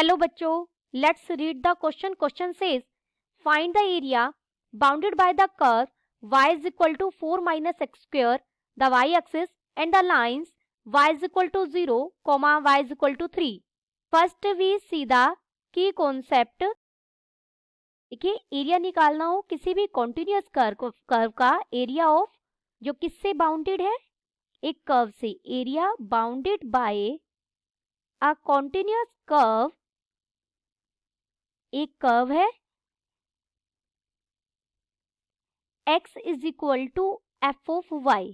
Hello बच्चों, let's read the question. Question says find the area bounded by the curve y is equal to 4 minus x square, the y axis, and the lines y is equal to 0, y is equal to 3. First we see the key concept. देखिए, area निकालना हो किसी भी continuous curve का area of जो किससे bounded है, एक कर्व से. Area bounded by a continuous curve, एक कर्व है x is equal to f of y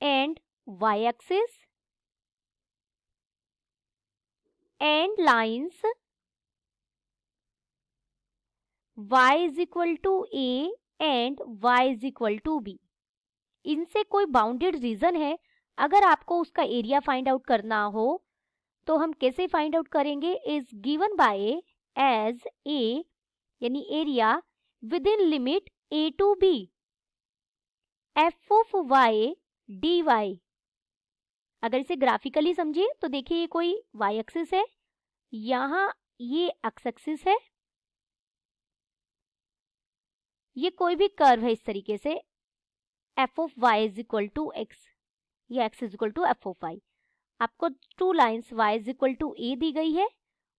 and y axis and lines y is equal to a and y is equal to b. इनसे कोई bounded reason है. अगर आपको उसका area find out करना हो तो हम कैसे फाइंड आउट करेंगे? Is given by as A, यानी area within limit a to b f of y dy. अगर इसे ग्राफिकली समझिए तो देखिए, ये कोई y एक्सिस है, यहाँ ये x एक्सिस है, ये कोई भी कर्व है इस तरीके से. f of y is equal to x, ये x is equal to f of y. आपको two lines y is equal to a दी गई है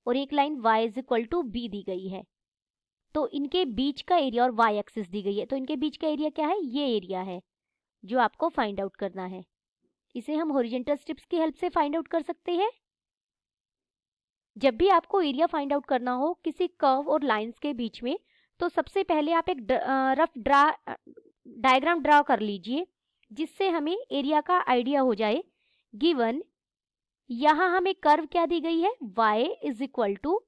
और एक line y is equal to b दी गई है. तो इनके बीच का एरिया और y एक्सिस दी गई है, तो इनके बीच का एरिया क्या है? ये एरिया है जो आपको फाइंड आउट करना है. इसे हम हॉरिजॉन्टल स्ट्रिप्स की हेल्प से फाइंड आउट कर सकते हैं. जब भी आपको एरिया फाइंड आउट करना हो किसी कर्व और लाइंस के बीच में, तो सबसे पहले आप एक रफ डायग्राम ड्रा कर लीजिए जिससे हमें एरिया का आइडिया हो जाए. गिवन यहाँ हमें कर्व क्या दी गई है? y is equal to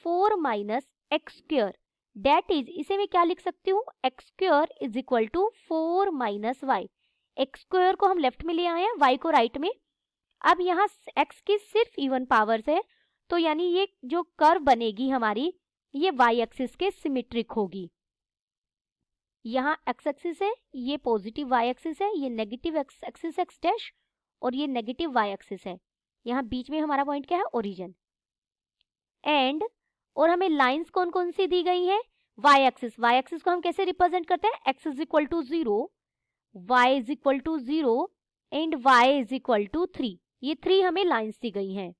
4 minus x square. That is, इसे मैं क्या लिख सकती हूँ? X square is equal to 4 minus y. X square को हम लेफ्ट में ले आए हैं, y को राइट में. अब यहाँ x की सिर्फ इवन पावर्स है, तो यानी ये जो कर्व बनेगी हमारी, ये y एक्सिस के सिमेट्रिक होगी. यहाँ x एक्सिस है, ये पॉजिटिव y एक्सिस है, ये negative x axis x dash और ये नेगेटिव y एक्सिस है. यहाँ बीच में हमारा पॉइंट क्या है? ओरिजिन. एंड और हमें लाइंस कौन कौन सी दी गई है? y axis. y एक्सिस को हम कैसे रिप्रेजेंट करते हैं? x is equal to 0, y is equal to 0 and y is equal to 3. ये 3 हमें लाइंस दी गई हैं.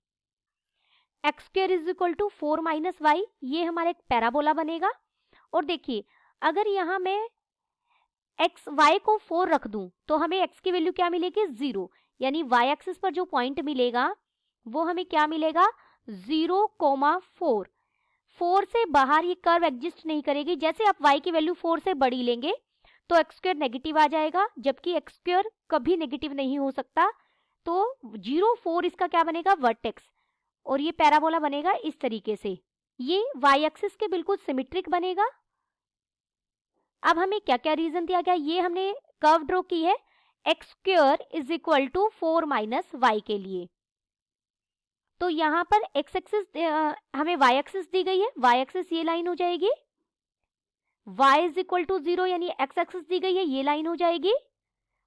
X square is equal to 4 minus y, ये हमारा एक पैराबोला बनेगा. और देखिए, अगर यहाँ मैं एक्स वाई को 4 रख दूं तो हमें x की वैल्यू क्या मिलेगी? 0. यानी y एक्सिस पर जो पॉइंट मिलेगा वो हमें क्या मिलेगा? 0,4. 4 से बाहर ये कर्व एग्जिस्ट नहीं करेगी. जैसे आप y की वैल्यू 4 से बड़ी लेंगे तो एक्स स्क्वायर नेगेटिव आ जाएगा, जबकि एक्स स्क्वायर कभी नेगेटिव नहीं हो सकता. तो 0,4 इसका क्या बनेगा? वर्टेक्स. और ये पैराबोला बनेगा इस तरीके से. ये y एक्सिस के बिल्कुल सिमेट्रिक बनेगा. अब हमें क्या क्या रीजन दिया गया? ये हमने कर्व ड्रॉ की है x square is equal to 4 minus y के लिए. तो यहाँ पर x एक्सिस हमें y एक्सिस दी गई है, y एक्सिस ये लाइन हो जाएगी. y इज इक्वल टू 0 यानी x एक्सिस दी गई है, ये लाइन हो जाएगी.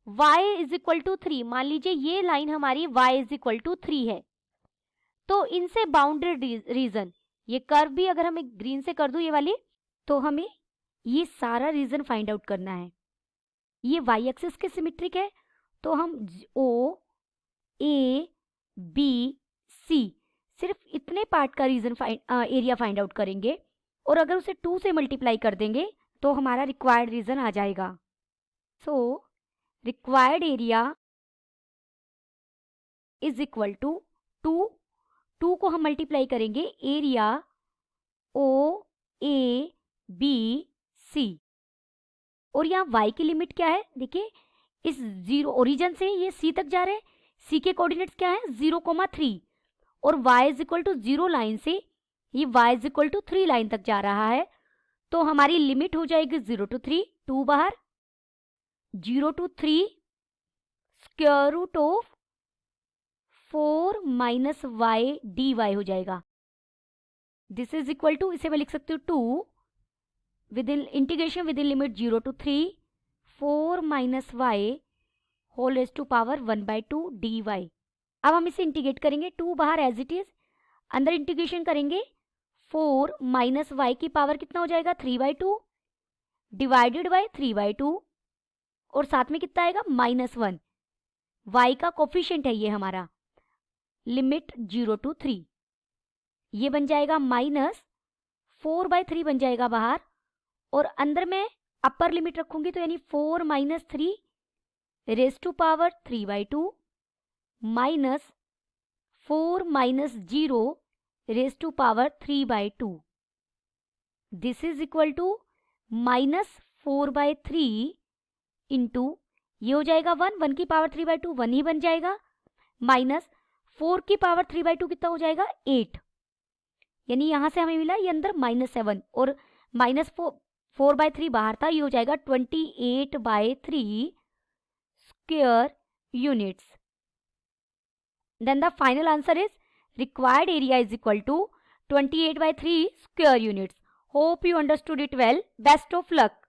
y इज इक्वल टू 3, मान लीजिए ये लाइन हमारी y इज इक्वल टू 3 है. तो इनसे बाउंडेड रीजन, ये कर्व भी अगर हमें ग्रीन से कर दूं ये वाली, तो हमें ये सारा रीजन फाइंड आउट करना है. ये y एक्सिस के सिमेट्रिक है, तो हम O, A, B, C सिर्फ इतने पार्ट का रीजन एरिया फाइंड आउट करेंगे और अगर उसे 2 से मल्टीप्लाई कर देंगे तो हमारा रिक्वायर्ड रीजन आ जाएगा. So required area is equal to 2 को हम मल्टीप्लाई करेंगे area O, A, B, C. और यहाँ y की लिमिट क्या है? देखिए, इस 0 ओरिजिन से ये C तक जा रहे हैं. C के कोऑर्डिनेट्स क्या है? 0,3. और y is equal to 0 line से ये y is equal to 3 line तक जा रहा है. तो हमारी लिमिट हो जाएगी 0 to 3, 2 बाहर, 0 to 3 square root of 4 minus y d y हो जाएगा. दिस इज इक्वल टू, इसे मैं लिख सकती हूँ 2 within integration within limit 0 to 3 4 minus y whole raise to power 1/2 dy. अब हम इसे इंटीग्रेट करेंगे, 2 बाहर एज इट इज. अंदर इंटीग्रेशन करेंगे 4 माइनस वाई की पावर कितना हो जाएगा 3/2 डिवाइडेड बाय 3/2 और साथ में कितना आएगा -1। y का कोफिशिएंट है ये हमारा, लिमिट 0 to 3, ये बन जाएगा -4/3 बन जाएगा बाहर, और अंदर में अपर लिमिट रखूंगी तो यानी 4 - 3 raise to power 3/2 minus 4 - 0 raise to power 3/2। This is equal to -4/3 into ये हो जाएगा 1 की पावर 3/2 1 ही बन जाएगा, माइनस 4 की पावर 3/2 कितना हो जाएगा 8, यानी यहां से हमें मिला ये अंदर -7 और -4/3 बाहर था, ये हो जाएगा 28/3 square units. Then the final answer is required area is equal to 28/3 square units. Hope you understood it well. Best of luck.